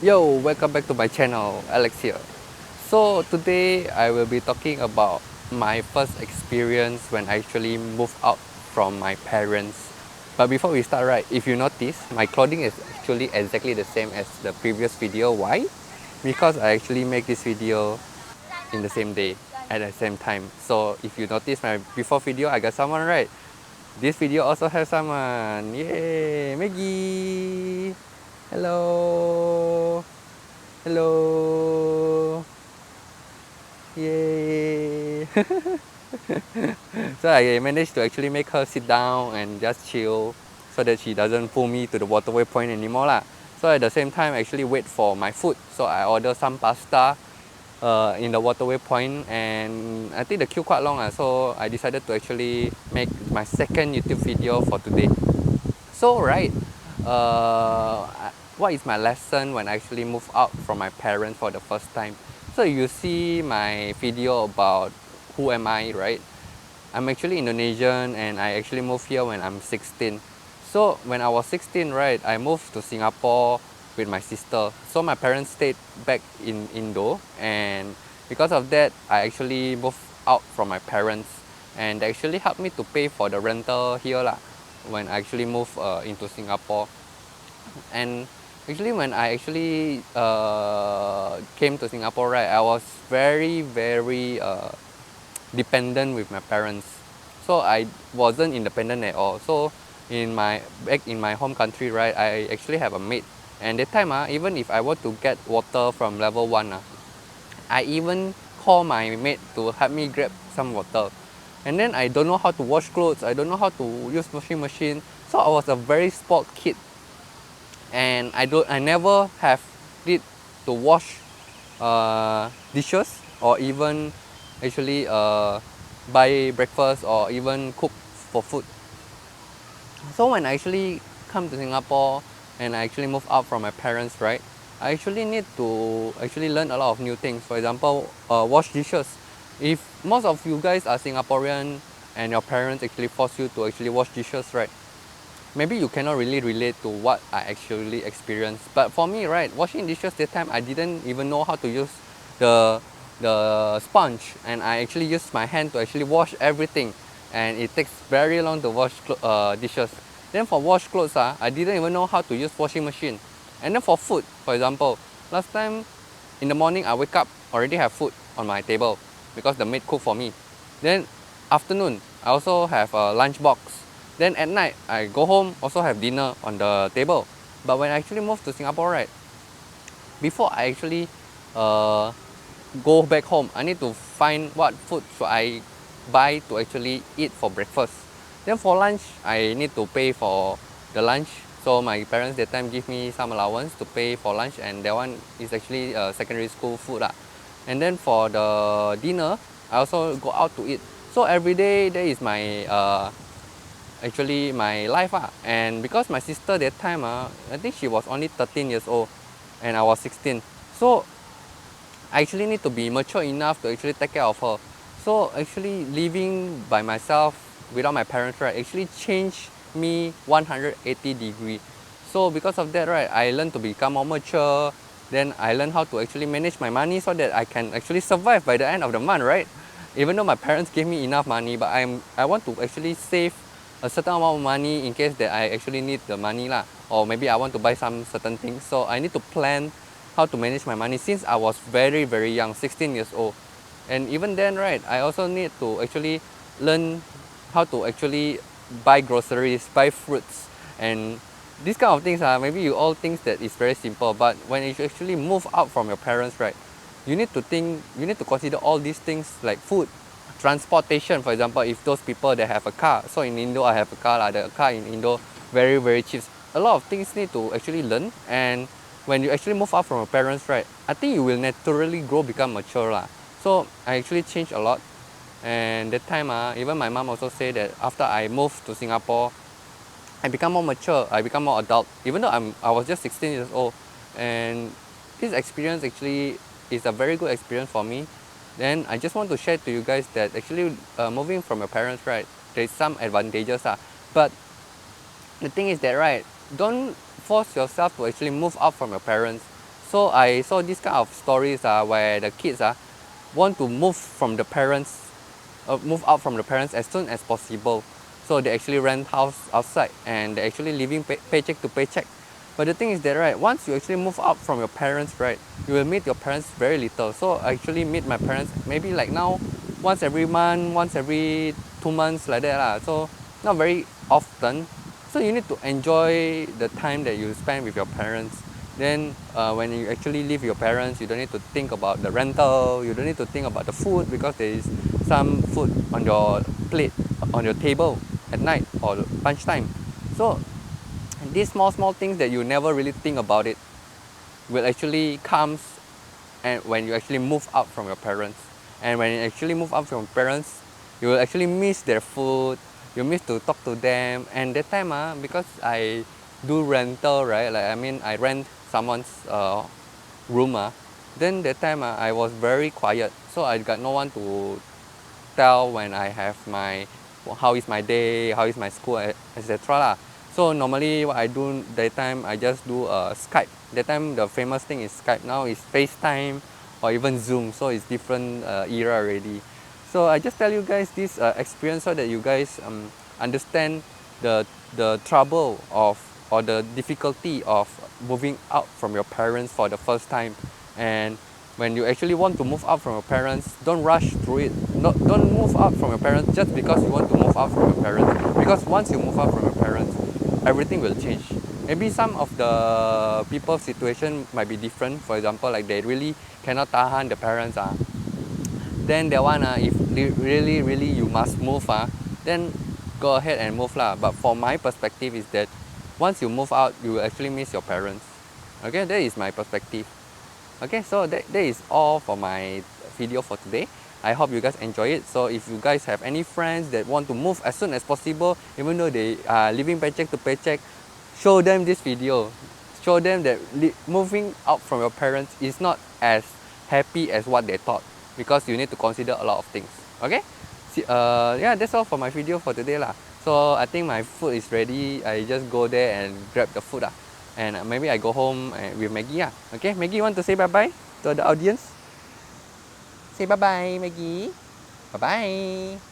Yo, welcome back to my channel, Alex here. So today I will be talking about my first experience when I actually moved out from my parents. But before we start, right, if you notice, my clothing is actually exactly the same as the previous video. Why? Because I actually make this video in the same day at the same time. So if you notice my before video, I got someone, right. This video also has someone. Yay, Maggie. Hello. Hello. Yay. So I managed to actually make her sit down and just chill so that she doesn't pull me to the waterway point anymore lah. So at the same time I actually wait for my food. So I order some pasta in the waterway point, and I think the queue quite long, so I decided to actually make my second YouTube video for today. So right, what is my lesson when I actually moved out from my parents for the first time? So you see my video about who am I, right? I'm actually Indonesian and I actually moved here when I'm 16. So when I was 16, right, I moved to Singapore with my sister. So my parents stayed back in Indo, and because of that, I actually moved out from my parents, and they actually helped me to pay for the rental here lah when I actually moved into Singapore. And actually when I actually came to Singapore, right, I was very dependent with my parents. So I wasn't independent at all. So back in my home country, right, I actually have a maid. And that time, even if I want to get water from level 1, I even call my maid to help me grab some water. And then I don't know how to wash clothes, I don't know how to use washing machine. So I was a very spoiled kid, and I never have need to wash dishes, or even actually buy breakfast, or even cook for food. So when I actually come to Singapore and I actually move out from my parents, right, I actually need to actually learn a lot of new things. For example, wash dishes. If most of you guys are Singaporean and your parents actually force you to actually wash dishes, right, maybe you cannot really relate to what I actually experienced. But for me, right, washing dishes that time, I didn't even know how to use the the sponge, and I actually used my hand to actually wash everything, and it takes very long to wash dishes. Then for wash clothes, I didn't even know how to use washing machine. And then for food, for example, last time in the morning I wake up already have food on my table because the maid cook for me. Then afternoon I also have a lunch box. Then at night I go home also have dinner on the table. But when I actually moved to Singapore, right, before I actually uh, go back home, I need to find what food should I buy to actually eat for breakfast. Then for lunch, I need to pay for the lunch. So my parents that time give me some allowance to pay for lunch, and that one is actually secondary school food lah. And then for the dinner, I also go out to eat. So every day that is my actually my life ah. And because my sister that time I think she was only 13 years old, and I was 16. So I actually need to be mature enough to actually take care of her. So actually living by myself without my parents, right, actually changed me 180 degree. So because of that, right, I learned to become more mature. Then I learned how to actually manage my money so that I can actually survive by the end of the month, right? Even though my parents gave me enough money, but I want to actually save a certain amount of money in case that I actually need the money lah, or maybe I want to buy some certain things. So I need to plan how to manage my money since I was very young, 16 years old. And even then, right, I also need to actually learn how to actually buy groceries, buy fruits, and these kind of things are maybe you all think that it's very simple, but when you actually move out from your parents, right, you need to consider all these things like food, transportation. For example, if those people that have a car, so in Indo I have a car lah, the car in Indo very cheap. A lot of things need to actually learn, and when you actually move out from your parents, right, I think you will naturally grow, become mature lah. So I actually changed a lot. And that time even my mom also say that after I moved to Singapore, I become more mature, I become more adult, even though I was just 16 years old. And this experience actually is a very good experience for me. Then I just want to share to you guys that actually moving from your parents, right, there's some advantages. But the thing is that, right, don't force yourself to actually move out from your parents. So I saw this kind of stories where the kids want to move from the parents, move out from the parents as soon as possible. So they actually rent house outside and they're actually living paycheck to paycheck. But the thing is that right, once you actually move out from your parents, right, you will meet your parents very little. So I actually meet my parents maybe like now once every month, once every 2 months like that lah. So not very often. So you need to enjoy the time that you spend with your parents. Then when you actually live with your parents, you don't need to think about the rental, you don't need to think about the food because there is some food on your plate, on your table at night or lunchtime. So these small things that you never really think about it will actually comes and when you actually move out from your parents. And when you actually move out from your parents, you will actually miss their food, you miss to talk to them. And that time because I do rental, right, like I mean I rent someone's room, then that time I was very quiet, so I got no one to tell when I have my how is my day, how is my school, etc. lah. So normally what I do that time, I just do Skype. That time the famous thing is Skype. Now is FaceTime or even Zoom. So it's different era already. So I just tell you guys this experience so that you guys understand the trouble of or the difficulty of moving out from your parents for the first time. And when you actually want to move out from your parents, don't rush through it. Don't move out from your parents just because you want to move out from your parents. Because once you move out from your parents, everything will change. Maybe some of the people's situation might be different. For example, like they really cannot tahan the parents. Then that one, if really you must move, then go ahead and move lah. But for my perspective is that once you move out, you will actually miss your parents. Okay, that is my perspective. Okay, so that is all for my video for today. I hope you guys enjoy it. So if you guys have any friends that want to move as soon as possible, even though they are living paycheck to paycheck, show them this video. Show them that moving out from your parents is not as happy as what they thought, because you need to consider a lot of things. Okay? See, yeah, that's all for my video for today lah. So I think my food is ready. I just go there and grab the food and maybe I go home with Maggie. Okay, Maggie, you want to say bye-bye to the audience? Say bye-bye, Maggie. Bye-bye.